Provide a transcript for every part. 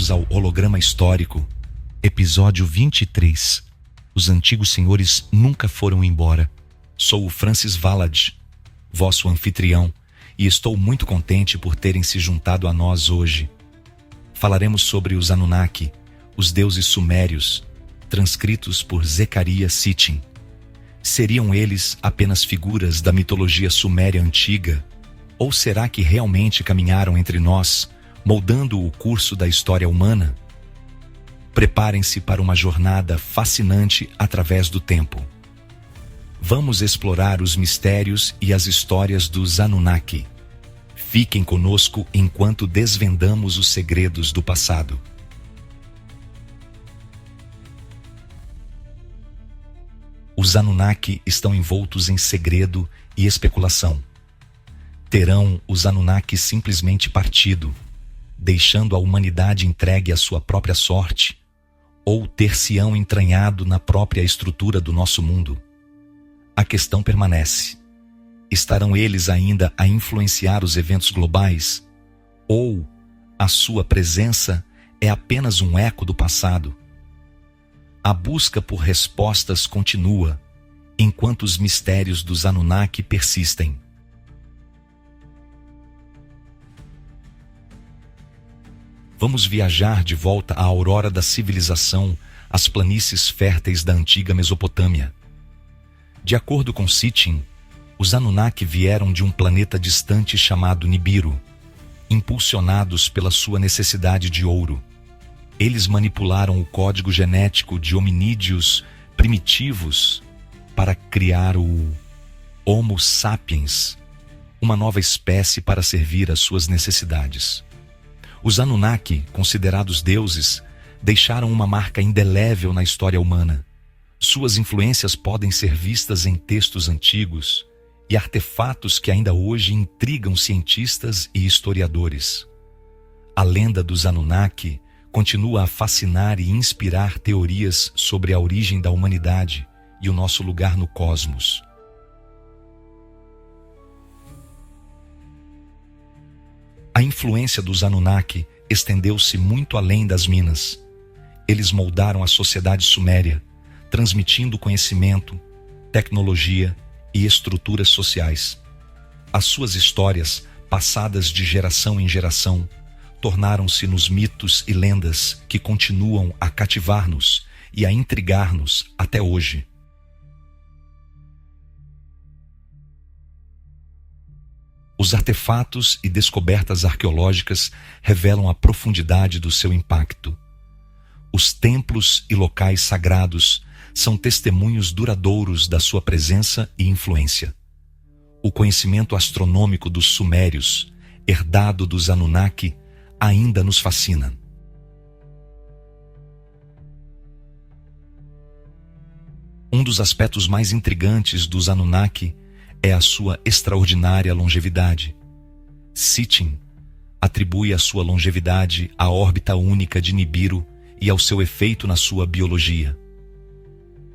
Bem-vindos ao Holograma Histórico, episódio 23. Os antigos senhores nunca foram embora. Sou o Francis Valad, vosso anfitrião, e estou muito contente por terem se juntado a nós hoje. Falaremos sobre os Anunnaki, os deuses sumérios, transcritos por Zecharia Sitchin. Seriam eles apenas figuras da mitologia suméria antiga? Ou será que realmente caminharam entre nós, moldando o curso da história humana? Preparem-se para uma jornada fascinante através do tempo. Vamos explorar os mistérios e as histórias dos Anunnaki. Fiquem conosco enquanto desvendamos os segredos do passado. Os Anunnaki estão envoltos em segredo e especulação. Terão os Anunnaki simplesmente partido, deixando a humanidade entregue à sua própria sorte, ou ter-se-ão entranhado na própria estrutura do nosso mundo? A questão permanece. Estarão eles ainda a influenciar os eventos globais? Ou a sua presença é apenas um eco do passado? A busca por respostas continua, enquanto os mistérios dos Anunnaki persistem. Vamos viajar de volta à aurora da civilização, às planícies férteis da antiga Mesopotâmia. De acordo com Sitchin, os Anunnaki vieram de um planeta distante chamado Nibiru, impulsionados pela sua necessidade de ouro. Eles manipularam o código genético de hominídeos primitivos para criar o Homo sapiens, uma nova espécie para servir às suas necessidades. Os Anunnaki, considerados deuses, deixaram uma marca indelével na história humana. Suas influências podem ser vistas em textos antigos e artefatos que ainda hoje intrigam cientistas e historiadores. A lenda dos Anunnaki continua a fascinar e inspirar teorias sobre a origem da humanidade e o nosso lugar no cosmos. A influência dos Anunnaki estendeu-se muito além das Minas. Eles moldaram a sociedade suméria, transmitindo conhecimento, tecnologia e estruturas sociais. As suas histórias, passadas de geração em geração, tornaram-se nos mitos e lendas que continuam a cativar-nos e a intrigar-nos até hoje. Os artefatos e descobertas arqueológicas revelam a profundidade do seu impacto. Os templos e locais sagrados são testemunhos duradouros da sua presença e influência. O conhecimento astronômico dos sumérios, herdado dos Anunnaki, ainda nos fascina. Um dos aspectos mais intrigantes dos Anunnaki é a sua extraordinária longevidade. Sitchin atribui a sua longevidade à órbita única de Nibiru e ao seu efeito na sua biologia.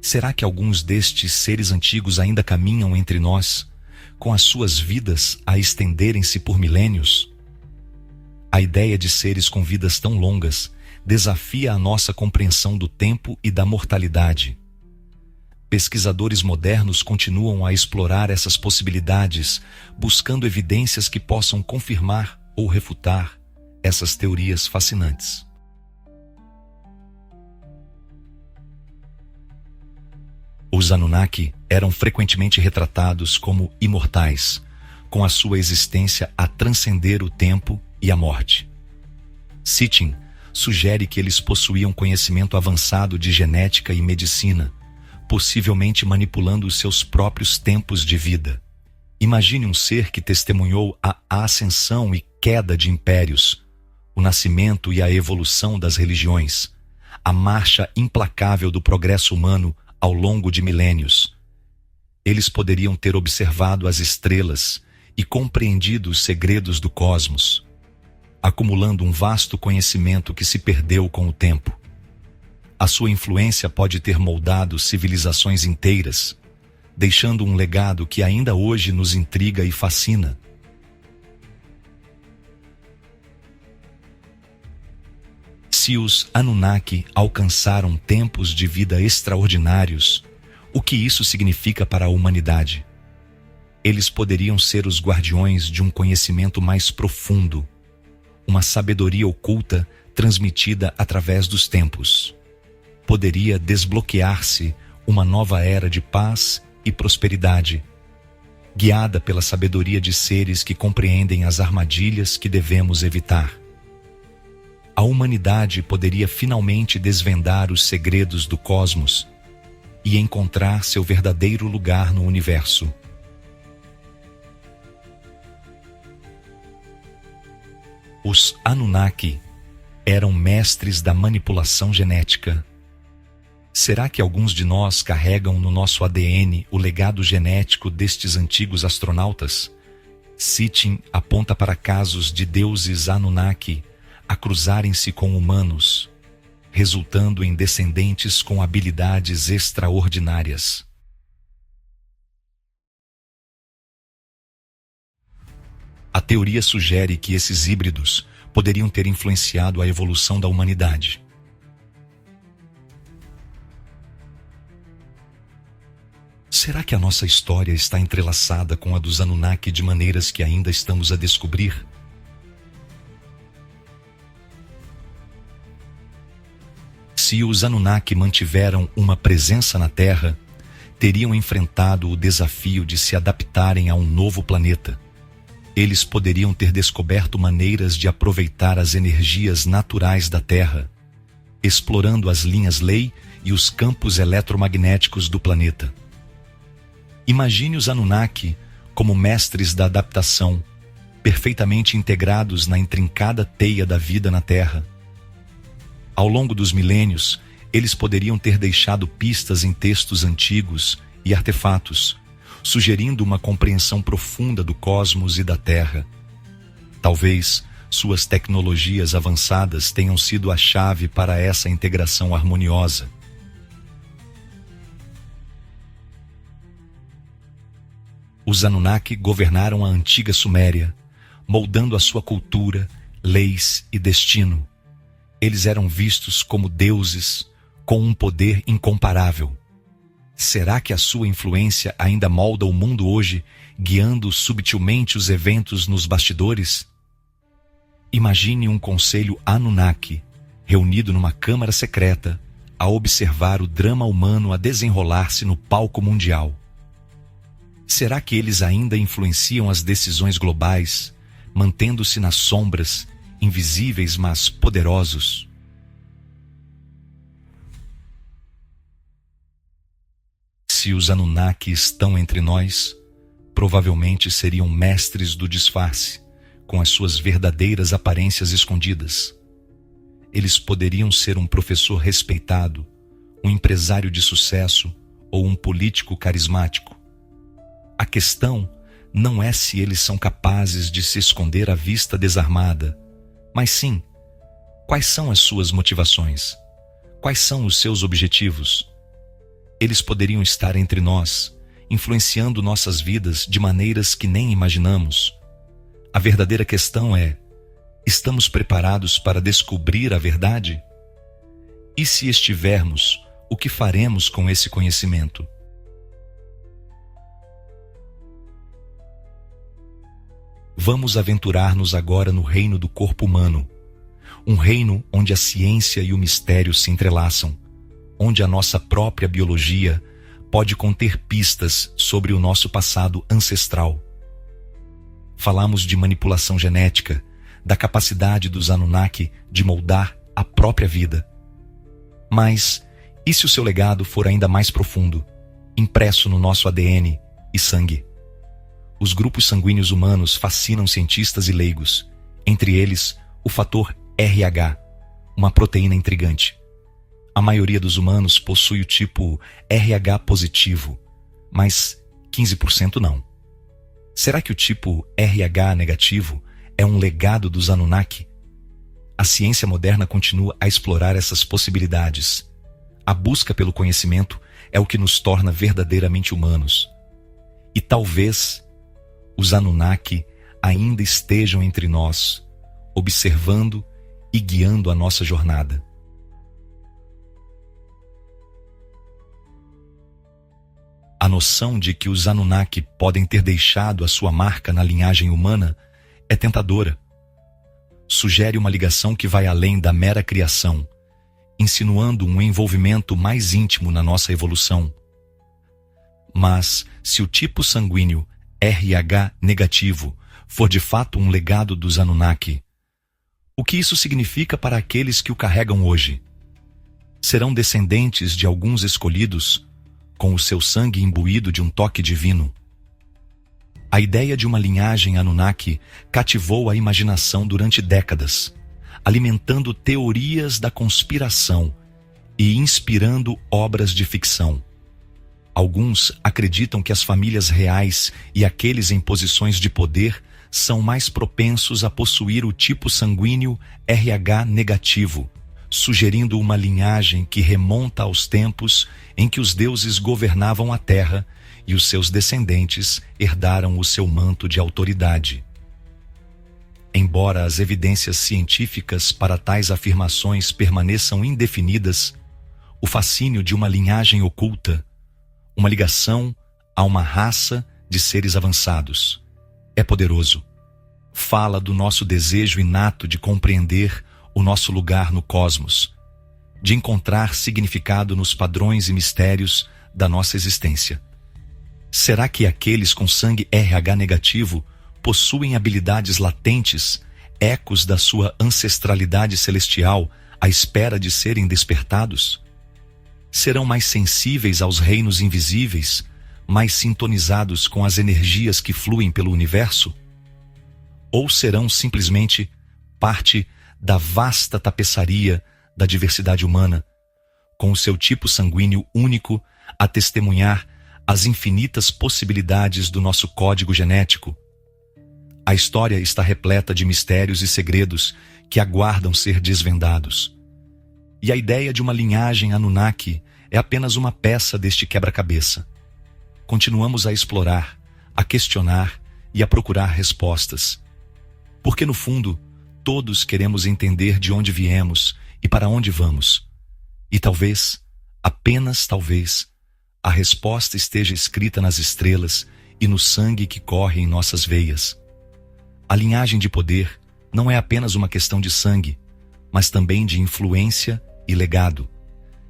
Será que alguns destes seres antigos ainda caminham entre nós, com as suas vidas a estenderem-se por milênios? A ideia de seres com vidas tão longas desafia a nossa compreensão do tempo e da mortalidade. Pesquisadores modernos continuam a explorar essas possibilidades, buscando evidências que possam confirmar ou refutar essas teorias fascinantes. Os Anunnaki eram frequentemente retratados como imortais, com a sua existência a transcender o tempo e a morte. Sitchin sugere que eles possuíam conhecimento avançado de genética e medicina, possivelmente manipulando os seus próprios tempos de vida. Imagine um ser que testemunhou a ascensão e queda de impérios, o nascimento e a evolução das religiões, a marcha implacável do progresso humano ao longo de milênios. Eles poderiam ter observado as estrelas e compreendido os segredos do cosmos, acumulando um vasto conhecimento que se perdeu com o tempo. A sua influência pode ter moldado civilizações inteiras, deixando um legado que ainda hoje nos intriga e fascina. Se os Anunnaki alcançaram tempos de vida extraordinários, o que isso significa para a humanidade? Eles poderiam ser os guardiões de um conhecimento mais profundo, uma sabedoria oculta transmitida através dos tempos. Poderia desbloquear-se uma nova era de paz e prosperidade, guiada pela sabedoria de seres que compreendem as armadilhas que devemos evitar. A humanidade poderia finalmente desvendar os segredos do cosmos e encontrar seu verdadeiro lugar no universo. Os Anunnaki eram mestres da manipulação genética. Será que alguns de nós carregam no nosso ADN o legado genético destes antigos astronautas? Sitchin aponta para casos de deuses Anunnaki a cruzarem-se com humanos, resultando em descendentes com habilidades extraordinárias. A teoria sugere que esses híbridos poderiam ter influenciado a evolução da humanidade. Será que a nossa história está entrelaçada com a dos Anunnaki de maneiras que ainda estamos a descobrir? Se os Anunnaki mantiveram uma presença na Terra, teriam enfrentado o desafio de se adaptarem a um novo planeta. Eles poderiam ter descoberto maneiras de aproveitar as energias naturais da Terra, explorando as linhas lei e os campos eletromagnéticos do planeta. Imagine os Anunnaki como mestres da adaptação, perfeitamente integrados na intrincada teia da vida na Terra. Ao longo dos milênios, eles poderiam ter deixado pistas em textos antigos e artefatos, sugerindo uma compreensão profunda do cosmos e da Terra. Talvez suas tecnologias avançadas tenham sido a chave para essa integração harmoniosa. Os Anunnaki governaram a antiga Suméria, moldando a sua cultura, leis e destino. Eles eram vistos como deuses, com um poder incomparável. Será que a sua influência ainda molda o mundo hoje, guiando subtilmente os eventos nos bastidores? Imagine um conselho Anunnaki, reunido numa câmara secreta, a observar o drama humano a desenrolar-se no palco mundial. Será que eles ainda influenciam as decisões globais, mantendo-se nas sombras, invisíveis mas poderosos? Se os Anunnaki estão entre nós, provavelmente seriam mestres do disfarce, com as suas verdadeiras aparências escondidas. Eles poderiam ser um professor respeitado, um empresário de sucesso ou um político carismático. A questão não é se eles são capazes de se esconder à vista desarmada, mas sim, quais são as suas motivações? Quais são os seus objetivos? Eles poderiam estar entre nós, influenciando nossas vidas de maneiras que nem imaginamos. A verdadeira questão é: estamos preparados para descobrir a verdade? E se estivermos, o que faremos com esse conhecimento? Vamos aventurar-nos agora no reino do corpo humano, um reino onde a ciência e o mistério se entrelaçam, onde a nossa própria biologia pode conter pistas sobre o nosso passado ancestral. Falamos de manipulação genética, da capacidade dos Anunnaki de moldar a própria vida. Mas, e se o seu legado for ainda mais profundo, impresso no nosso ADN e sangue? Os grupos sanguíneos humanos fascinam cientistas e leigos, entre eles o fator RH, uma proteína intrigante. A maioria dos humanos possui o tipo RH positivo, mas 15% não. Será que o tipo RH negativo é um legado dos Anunnaki? A ciência moderna continua a explorar essas possibilidades. A busca pelo conhecimento é o que nos torna verdadeiramente humanos. E talvez os Anunnaki ainda estejam entre nós, observando e guiando a nossa jornada. A noção de que os Anunnaki podem ter deixado a sua marca na linhagem humana é tentadora. Sugere uma ligação que vai além da mera criação, insinuando um envolvimento mais íntimo na nossa evolução. Mas, se o tipo sanguíneo RH negativo for de fato um legado dos Anunnaki, o que isso significa para aqueles que o carregam hoje? Serão descendentes de alguns escolhidos, com o seu sangue imbuído de um toque divino? A ideia de uma linhagem Anunnaki cativou a imaginação durante décadas, alimentando teorias da conspiração e inspirando obras de ficção. Alguns acreditam que as famílias reais e aqueles em posições de poder são mais propensos a possuir o tipo sanguíneo RH negativo, sugerindo uma linhagem que remonta aos tempos em que os deuses governavam a Terra e os seus descendentes herdaram o seu manto de autoridade. Embora as evidências científicas para tais afirmações permaneçam indefinidas, o fascínio de uma linhagem oculta, uma ligação a uma raça de seres avançados, é poderoso. Fala do nosso desejo inato de compreender o nosso lugar no cosmos, de encontrar significado nos padrões e mistérios da nossa existência. Será que aqueles com sangue RH negativo possuem habilidades latentes, ecos da sua ancestralidade celestial à espera de serem despertados? Serão mais sensíveis aos reinos invisíveis, mais sintonizados com as energias que fluem pelo universo? Ou serão simplesmente parte da vasta tapeçaria da diversidade humana, com o seu tipo sanguíneo único a testemunhar as infinitas possibilidades do nosso código genético? A história está repleta de mistérios e segredos que aguardam ser desvendados. E a ideia de uma linhagem Anunnaki é apenas uma peça deste quebra-cabeça. Continuamos a explorar, a questionar e a procurar respostas. Porque, no fundo, todos queremos entender de onde viemos e para onde vamos. E talvez, apenas talvez, a resposta esteja escrita nas estrelas e no sangue que corre em nossas veias. A linhagem de poder não é apenas uma questão de sangue, mas também de influência e legado.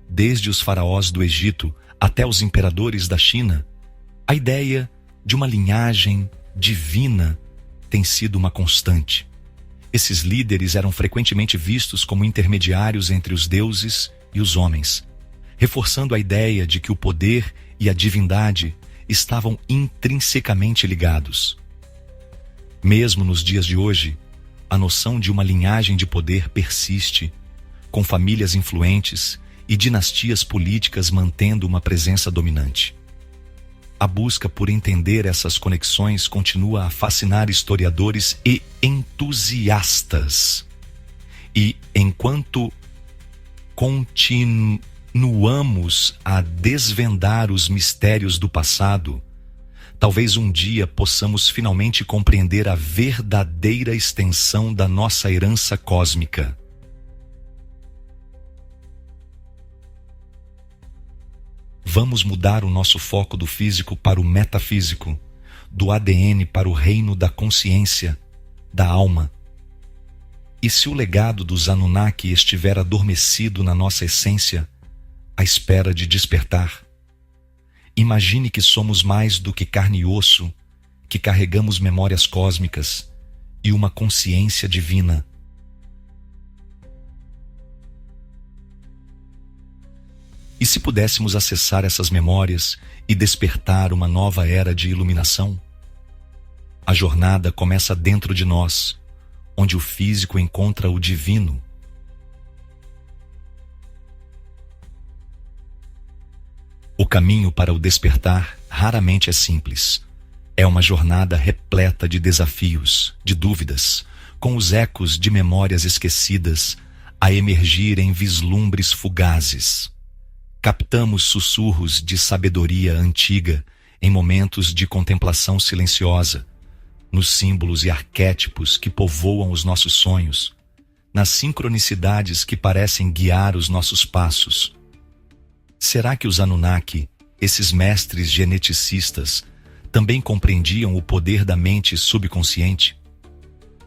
Desde os faraós do Egito até os imperadores da China, a ideia de uma linhagem divina tem sido uma constante. Esses líderes eram frequentemente vistos como intermediários entre os deuses e os homens, reforçando a ideia de que o poder e a divindade estavam intrinsecamente ligados. Mesmo nos dias de hoje, a noção de uma linhagem de poder persiste, com famílias influentes e dinastias políticas mantendo uma presença dominante. A busca por entender essas conexões continua a fascinar historiadores e entusiastas. E enquanto continuamos a desvendar os mistérios do passado, talvez um dia possamos finalmente compreender a verdadeira extensão da nossa herança cósmica. Vamos mudar o nosso foco do físico para o metafísico, do ADN para o reino da consciência, da alma. E se o legado dos Anunnaki estiver adormecido na nossa essência, à espera de despertar? Imagine que somos mais do que carne e osso, que carregamos memórias cósmicas e uma consciência divina. E se pudéssemos acessar essas memórias e despertar uma nova era de iluminação? A jornada começa dentro de nós, onde o físico encontra o divino. O caminho para o despertar raramente é simples. É uma jornada repleta de desafios, de dúvidas, com os ecos de memórias esquecidas a emergir em vislumbres fugazes. Captamos sussurros de sabedoria antiga em momentos de contemplação silenciosa, nos símbolos e arquétipos que povoam os nossos sonhos, nas sincronicidades que parecem guiar os nossos passos. Será que os Anunnaki, esses mestres geneticistas, também compreendiam o poder da mente subconsciente?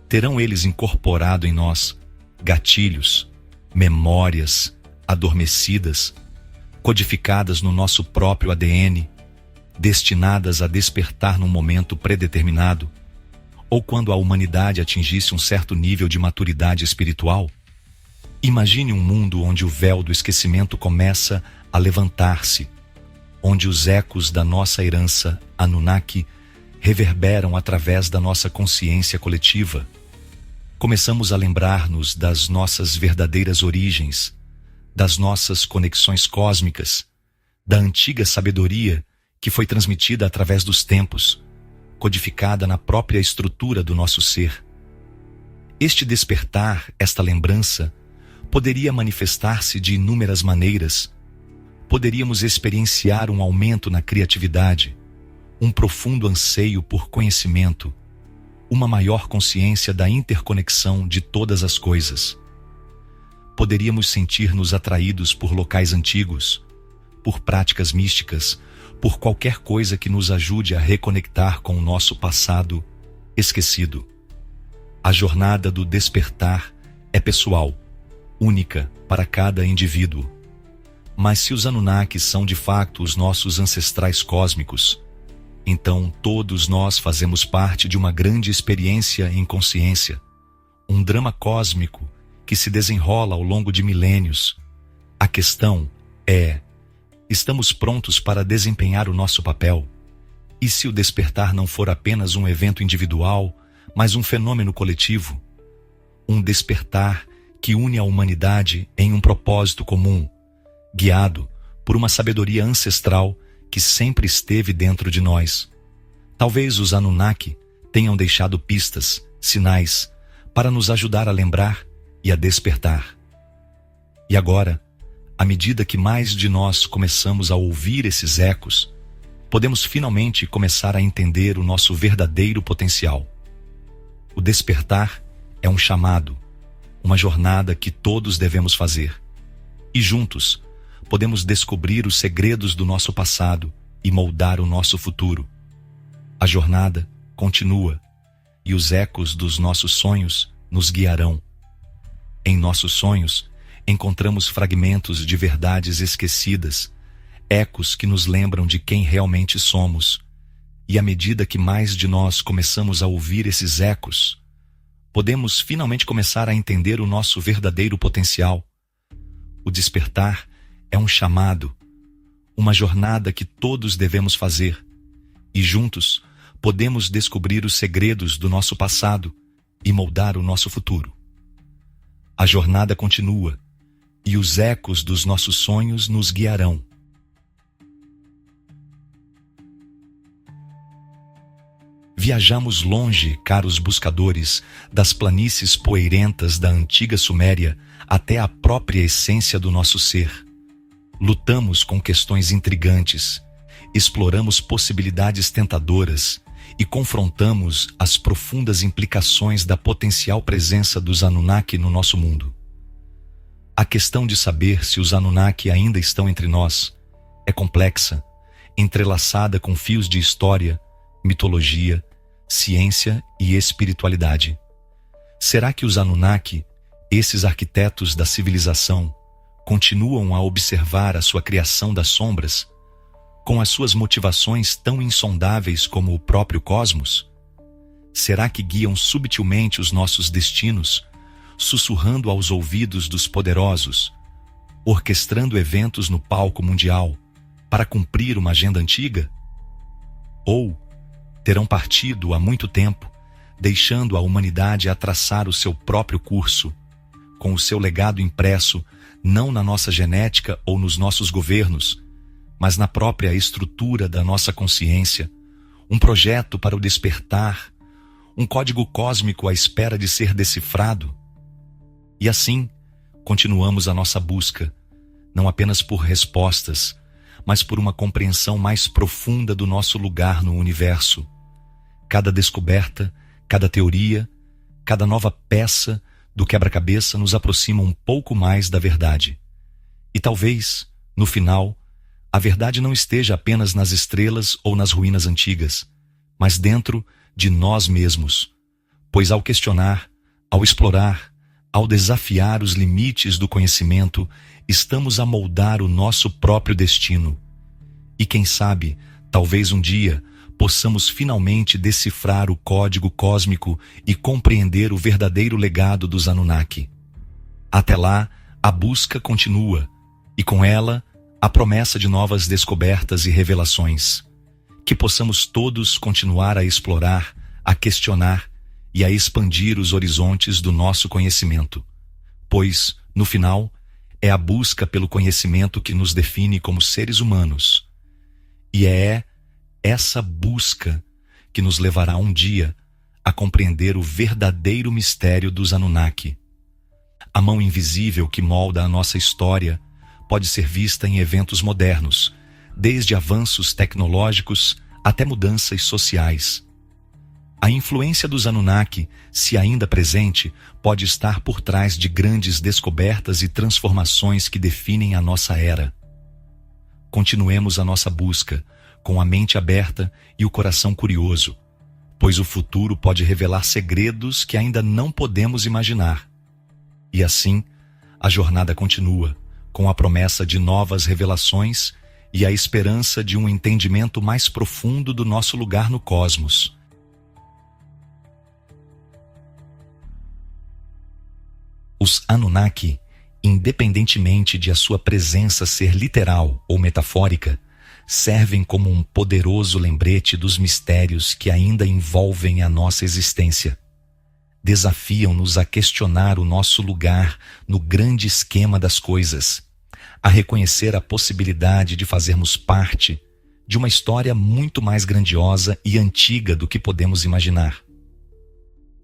Terão eles incorporado em nós gatilhos, memórias adormecidas, codificadas no nosso próprio ADN, destinadas a despertar num momento predeterminado, ou quando a humanidade atingisse um certo nível de maturidade espiritual? Imagine um mundo onde o véu do esquecimento começa a levantar-se, onde os ecos da nossa herança Anunnaki reverberam através da nossa consciência coletiva. Começamos a lembrar-nos das nossas verdadeiras origens, das nossas conexões cósmicas, da antiga sabedoria que foi transmitida através dos tempos, codificada na própria estrutura do nosso ser. Este despertar, esta lembrança, poderia manifestar-se de inúmeras maneiras. Poderíamos experienciar um aumento na criatividade, um profundo anseio por conhecimento, uma maior consciência da interconexão de todas as coisas. Poderíamos sentir-nos atraídos por locais antigos, por práticas místicas, por qualquer coisa que nos ajude a reconectar com o nosso passado esquecido. A jornada do despertar é pessoal, única para cada indivíduo. Mas se os Anunnaki são de fato os nossos ancestrais cósmicos, então todos nós fazemos parte de uma grande experiência em consciência, um drama cósmico que se desenrola ao longo de milênios. A questão é: estamos prontos para desempenhar o nosso papel? E se o despertar não for apenas um evento individual, mas um fenômeno coletivo? Um despertar que une a humanidade em um propósito comum, guiado por uma sabedoria ancestral que sempre esteve dentro de nós. Talvez os Anunnaki tenham deixado pistas, sinais, para nos ajudar a lembrar e a despertar. E agora, à medida que mais de nós começamos a ouvir esses ecos, podemos finalmente começar a entender o nosso verdadeiro potencial. O despertar é um chamado, uma jornada que todos devemos fazer. E juntos, podemos descobrir os segredos do nosso passado e moldar o nosso futuro. A jornada continua e os ecos dos nossos sonhos nos guiarão. Em nossos sonhos, encontramos fragmentos de verdades esquecidas, ecos que nos lembram de quem realmente somos. E à medida que mais de nós começamos a ouvir esses ecos, podemos finalmente começar a entender o nosso verdadeiro potencial. O despertar é um chamado, uma jornada que todos devemos fazer, e juntos podemos descobrir os segredos do nosso passado e moldar o nosso futuro. A jornada continua, e os ecos dos nossos sonhos nos guiarão. Viajamos longe, caros buscadores, das planícies poeirentas da antiga Suméria até a própria essência do nosso ser. Lutamos com questões intrigantes, exploramos possibilidades tentadoras e confrontamos as profundas implicações da potencial presença dos Anunnaki no nosso mundo. A questão de saber se os Anunnaki ainda estão entre nós é complexa, entrelaçada com fios de história, mitologia, ciência e espiritualidade. Será que os Anunnaki, esses arquitetos da civilização, continuam a observar a sua criação das sombras, com as suas motivações tão insondáveis como o próprio cosmos? Será que guiam subtilmente os nossos destinos, sussurrando aos ouvidos dos poderosos, orquestrando eventos no palco mundial para cumprir uma agenda antiga? Ou terão partido há muito tempo, deixando a humanidade a traçar o seu próprio curso, com o seu legado impresso não na nossa genética ou nos nossos governos, mas na própria estrutura da nossa consciência, um projeto para o despertar, um código cósmico à espera de ser decifrado? E assim, continuamos a nossa busca, não apenas por respostas, mas por uma compreensão mais profunda do nosso lugar no universo. Cada descoberta, cada teoria, cada nova peça do quebra-cabeça nos aproxima um pouco mais da verdade. E talvez, no final, a verdade não esteja apenas nas estrelas ou nas ruínas antigas, mas dentro de nós mesmos. Pois ao questionar, ao explorar, ao desafiar os limites do conhecimento, estamos a moldar o nosso próprio destino. E quem sabe, talvez um dia, possamos finalmente decifrar o código cósmico e compreender o verdadeiro legado dos Anunnaki. Até lá, a busca continua, e com ela, a promessa de novas descobertas e revelações. Que possamos todos continuar a explorar, a questionar e a expandir os horizontes do nosso conhecimento. Pois, no final, é a busca pelo conhecimento que nos define como seres humanos. E é essa busca que nos levará um dia a compreender o verdadeiro mistério dos Anunnaki. A mão invisível que molda a nossa história pode ser vista em eventos modernos, desde avanços tecnológicos até mudanças sociais. A influência dos Anunnaki, se ainda presente, pode estar por trás de grandes descobertas e transformações que definem a nossa era. Continuemos a nossa busca, com a mente aberta e o coração curioso, pois o futuro pode revelar segredos que ainda não podemos imaginar. E assim, a jornada continua, com a promessa de novas revelações e a esperança de um entendimento mais profundo do nosso lugar no cosmos. Os Anunnaki, independentemente de a sua presença ser literal ou metafórica, servem como um poderoso lembrete dos mistérios que ainda envolvem a nossa existência. Desafiam-nos a questionar o nosso lugar no grande esquema das coisas, a reconhecer a possibilidade de fazermos parte de uma história muito mais grandiosa e antiga do que podemos imaginar.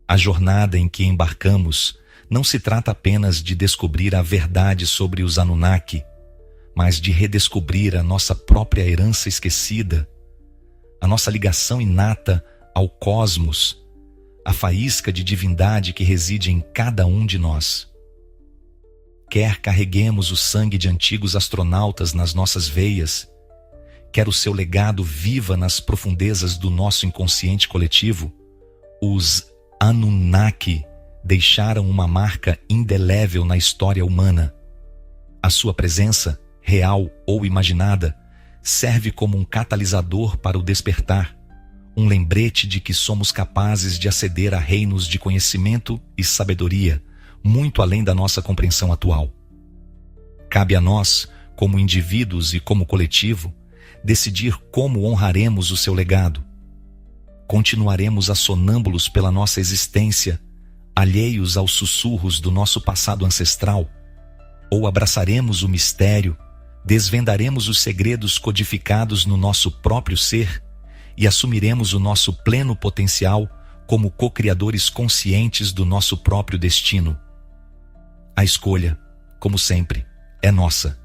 A jornada em que embarcamos não se trata apenas de descobrir a verdade sobre os Anunnaki, mas de redescobrir a nossa própria herança esquecida, a nossa ligação inata ao cosmos, a faísca de divindade que reside em cada um de nós. Quer carreguemos o sangue de antigos astronautas nas nossas veias, quer o seu legado viva nas profundezas do nosso inconsciente coletivo, os Anunnaki deixaram uma marca indelével na história humana. A sua presença, real ou imaginada, serve como um catalisador para o despertar, um lembrete de que somos capazes de aceder a reinos de conhecimento e sabedoria, muito além da nossa compreensão atual. Cabe a nós, como indivíduos e como coletivo, decidir como honraremos o seu legado. Continuaremos a sonâmbulos pela nossa existência, alheios aos sussurros do nosso passado ancestral, ou abraçaremos o mistério, desvendaremos os segredos codificados no nosso próprio ser e assumiremos o nosso pleno potencial como co-criadores conscientes do nosso próprio destino. A escolha, como sempre, é nossa.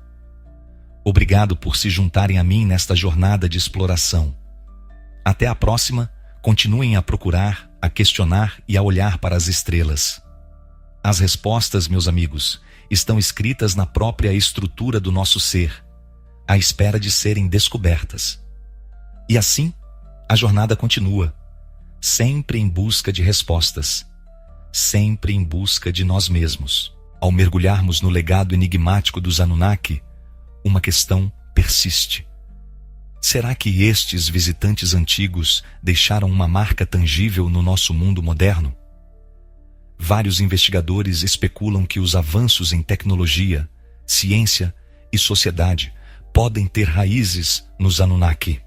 Obrigado por se juntarem a mim nesta jornada de exploração. Até a próxima, continuem a procurar, a questionar e a olhar para as estrelas. As respostas, meus amigos, estão escritas na própria estrutura do nosso ser, à espera de serem descobertas. E assim, a jornada continua, sempre em busca de respostas, sempre em busca de nós mesmos. Ao mergulharmos no legado enigmático dos Anunnaki, uma questão persiste. Será que estes visitantes antigos deixaram uma marca tangível no nosso mundo moderno? Vários investigadores especulam que os avanços em tecnologia, ciência e sociedade podem ter raízes nos Anunnaki.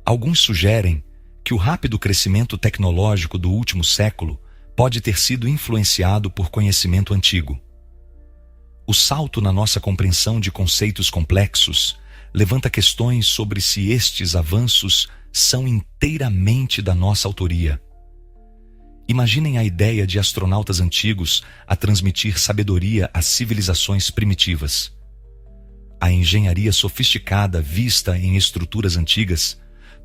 Alguns sugerem que o rápido crescimento tecnológico do último século pode ter sido influenciado por conhecimento antigo. O salto na nossa compreensão de conceitos complexos levanta questões sobre se estes avanços são inteiramente da nossa autoria. Imaginem a ideia de astronautas antigos a transmitir sabedoria às civilizações primitivas. A engenharia sofisticada vista em estruturas antigas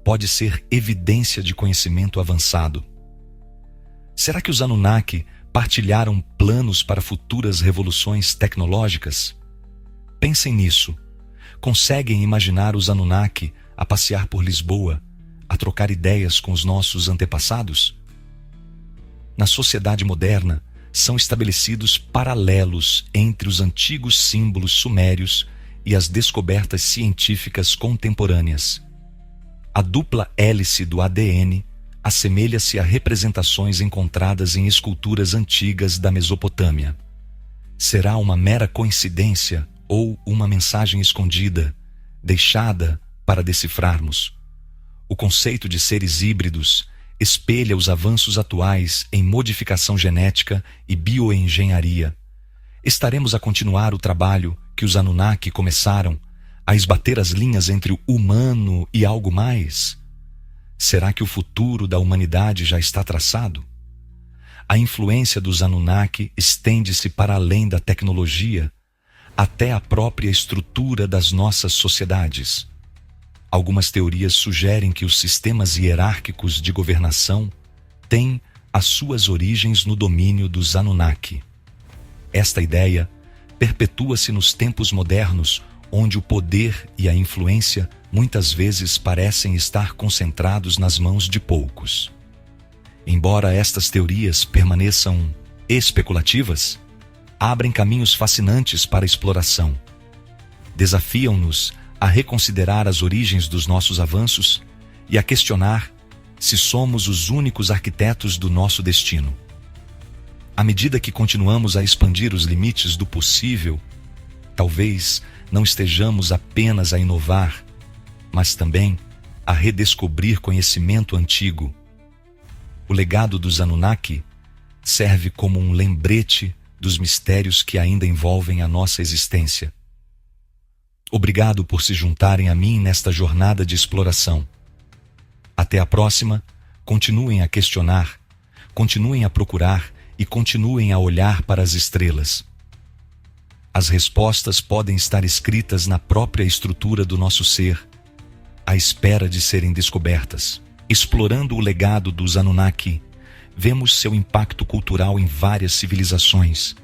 pode ser evidência de conhecimento avançado. Será que os Anunnaki Partilharam planos para futuras revoluções tecnológicas? Pensem nisso. Conseguem imaginar os Anunnaki a passear por Lisboa, a trocar ideias com os nossos antepassados? Na sociedade moderna, são estabelecidos paralelos entre os antigos símbolos sumérios e as descobertas científicas contemporâneas. A dupla hélice do ADN assemelha-se a representações encontradas em esculturas antigas da Mesopotâmia. Será uma mera coincidência ou uma mensagem escondida, deixada para decifrarmos? O conceito de seres híbridos espelha os avanços atuais em modificação genética e bioengenharia. Estaremos a continuar o trabalho que os Anunnaki começaram, a esbater as linhas entre o humano e algo mais? Será que o futuro da humanidade já está traçado? A influência dos Anunnaki estende-se para além da tecnologia, até a própria estrutura das nossas sociedades. Algumas teorias sugerem que os sistemas hierárquicos de governação têm as suas origens no domínio dos Anunnaki. Esta ideia perpetua-se nos tempos modernos, onde o poder e a influência muitas vezes parecem estar concentrados nas mãos de poucos. Embora estas teorias permaneçam especulativas, abrem caminhos fascinantes para a exploração. Desafiam-nos a reconsiderar as origens dos nossos avanços e a questionar se somos os únicos arquitetos do nosso destino. À medida que continuamos a expandir os limites do possível, talvez não estejamos apenas a inovar, mas também a redescobrir conhecimento antigo. O legado dos Anunnaki serve como um lembrete dos mistérios que ainda envolvem a nossa existência. Obrigado por se juntarem a mim nesta jornada de exploração. Até a próxima, continuem a questionar, continuem a procurar e continuem a olhar para as estrelas. As respostas podem estar escritas na própria estrutura do nosso ser, à espera de serem descobertas. Explorando o legado dos Anunnaki, vemos seu impacto cultural em várias civilizações.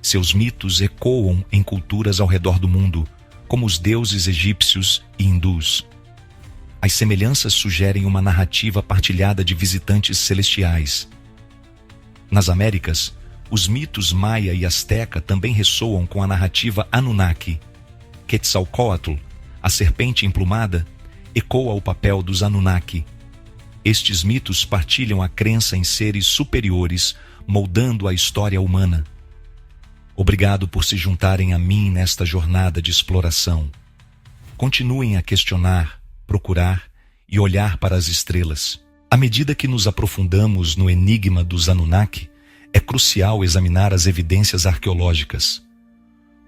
Seus mitos ecoam em culturas ao redor do mundo, como os deuses egípcios e hindus. As semelhanças sugerem uma narrativa partilhada de visitantes celestiais. Nas Américas, os mitos maia e asteca também ressoam com a narrativa Anunnaki. Quetzalcóatl, a serpente emplumada, ecoa o papel dos Anunnaki. Estes mitos partilham a crença em seres superiores, moldando a história humana. Obrigado por se juntarem a mim nesta jornada de exploração. Continuem a questionar, procurar e olhar para as estrelas. À medida que nos aprofundamos no enigma dos Anunnaki, é crucial examinar as evidências arqueológicas.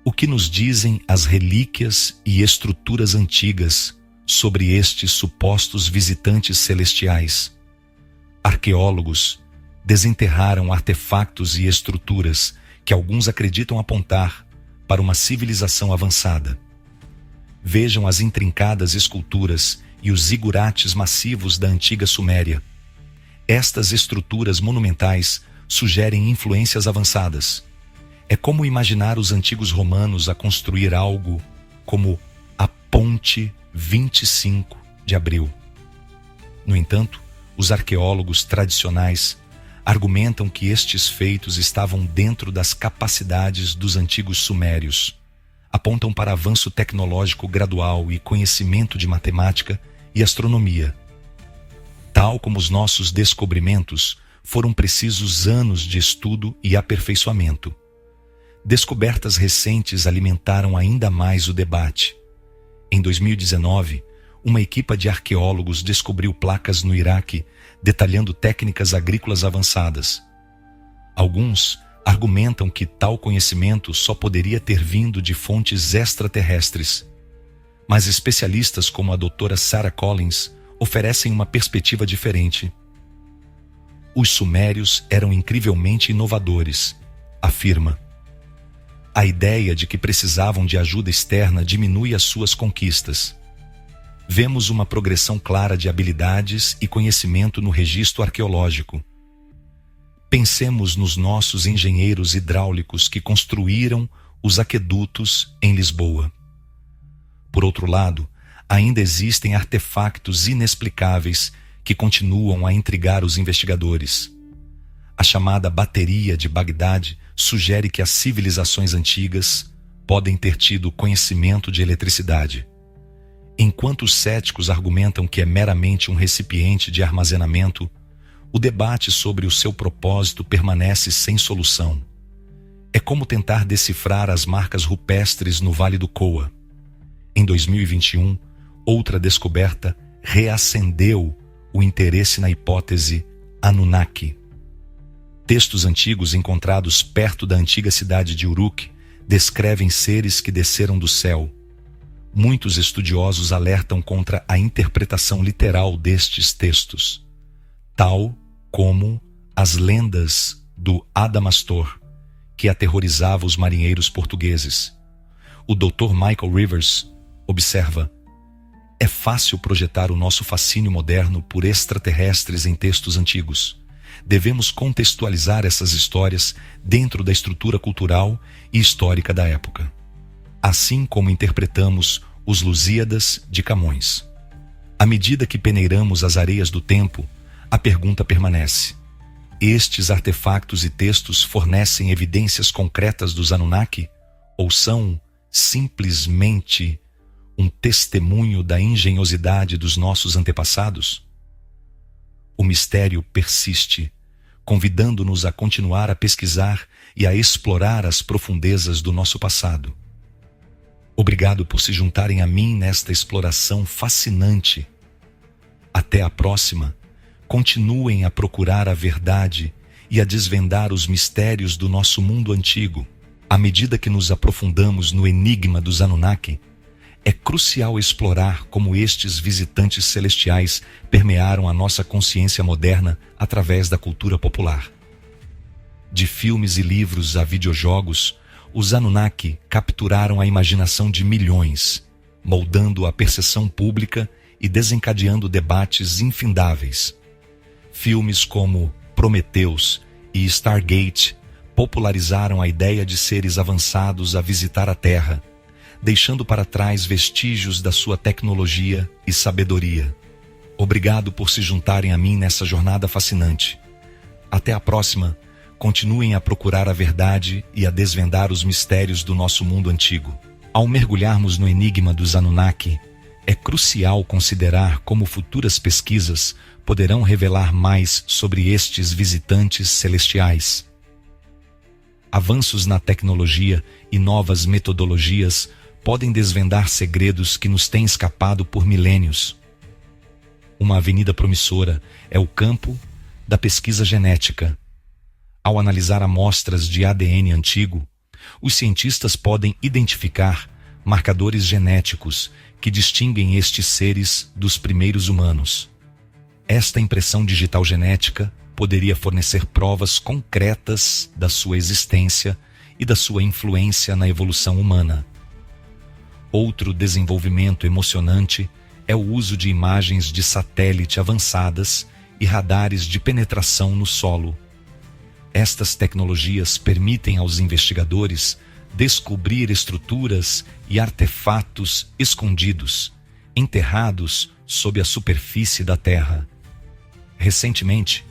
O que nos dizem as relíquias e estruturas antigas sobre estes supostos visitantes celestiais? Arqueólogos desenterraram artefactos e estruturas que alguns acreditam apontar para uma civilização avançada. Vejam as intrincadas esculturas e os zigurates massivos da antiga Suméria. Estas estruturas monumentais sugerem influências avançadas. É como imaginar os antigos romanos a construir algo como a Ponte 25 de Abril. No entanto, os arqueólogos tradicionais argumentam que estes feitos estavam dentro das capacidades dos antigos sumérios. Apontam para avanço tecnológico gradual e conhecimento de matemática e astronomia. Tal como os nossos descobrimentos, foram precisos anos de estudo e aperfeiçoamento. Descobertas recentes alimentaram ainda mais o debate. Em 2019, uma equipa de arqueólogos descobriu placas no Iraque detalhando técnicas agrícolas avançadas. Alguns argumentam que tal conhecimento só poderia ter vindo de fontes extraterrestres. Mas especialistas como a doutora Sarah Collins oferecem uma perspectiva diferente. Os sumérios eram incrivelmente inovadores, afirma. A ideia de que precisavam de ajuda externa diminui as suas conquistas. Vemos uma progressão clara de habilidades e conhecimento no registro arqueológico. Pensemos nos nossos engenheiros hidráulicos que construíram os aquedutos em Lisboa. Por outro lado, ainda existem artefactos inexplicáveis que continuam a intrigar os investigadores. A chamada bateria de Bagdade sugere que as civilizações antigas podem ter tido conhecimento de eletricidade. Enquanto os céticos argumentam que é meramente um recipiente de armazenamento, o debate sobre o seu propósito permanece sem solução. É como tentar decifrar as marcas rupestres no Vale do Coa. Em 2021, outra descoberta reacendeu o interesse na hipótese Anunnaki. Textos antigos encontrados perto da antiga cidade de Uruk descrevem seres que desceram do céu. Muitos estudiosos alertam contra a interpretação literal destes textos, tal como as lendas do Adamastor, que aterrorizava os marinheiros portugueses. O Dr. Michael Rivers observa: é fácil projetar o nosso fascínio moderno por extraterrestres em textos antigos. Devemos contextualizar essas histórias dentro da estrutura cultural e histórica da época, assim como interpretamos os Lusíadas de Camões. À medida que peneiramos as areias do tempo, a pergunta permanece: estes artefactos e textos fornecem evidências concretas dos Anunnaki ou são simplesmente um testemunho da engenhosidade dos nossos antepassados? O mistério persiste, convidando-nos a continuar a pesquisar e a explorar as profundezas do nosso passado. Obrigado por se juntarem a mim nesta exploração fascinante. Até a próxima. Continuem a procurar a verdade e a desvendar os mistérios do nosso mundo antigo. À medida que nos aprofundamos no enigma dos Anunnaki, é crucial explorar como estes visitantes celestiais permearam a nossa consciência moderna através da cultura popular. De filmes e livros a videojogos, os Anunnaki capturaram a imaginação de milhões, moldando a percepção pública e desencadeando debates infindáveis. Filmes como Prometheus e Stargate popularizaram a ideia de seres avançados a visitar a Terra, deixando para trás vestígios da sua tecnologia e sabedoria. Obrigado por se juntarem a mim nessa jornada fascinante. Até a próxima. Continuem a procurar a verdade e a desvendar os mistérios do nosso mundo antigo. Ao mergulharmos no enigma dos Anunnaki, é crucial considerar como futuras pesquisas poderão revelar mais sobre estes visitantes celestiais. Avanços na tecnologia e novas metodologias podem desvendar segredos que nos têm escapado por milênios. Uma avenida promissora é o campo da pesquisa genética. Ao analisar amostras de ADN antigo, os cientistas podem identificar marcadores genéticos que distinguem estes seres dos primeiros humanos. Esta impressão digital genética poderia fornecer provas concretas da sua existência e da sua influência na evolução humana. Outro desenvolvimento emocionante é o uso de imagens de satélite avançadas e radares de penetração no solo. Estas tecnologias permitem aos investigadores descobrir estruturas e artefatos escondidos, enterrados sob a superfície da Terra. Recentemente,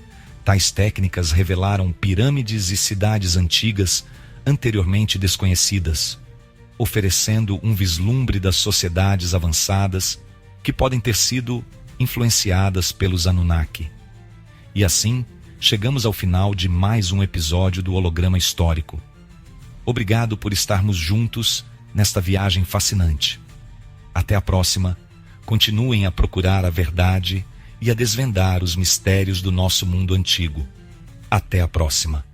tais técnicas revelaram pirâmides e cidades antigas anteriormente desconhecidas, oferecendo um vislumbre das sociedades avançadas que podem ter sido influenciadas pelos Anunnaki. E assim, chegamos ao final de mais um episódio do Holograma Histórico. Obrigado por estarmos juntos nesta viagem fascinante. Até a próxima. Continuem a procurar a verdade e a desvendar os mistérios do nosso mundo antigo. Até a próxima.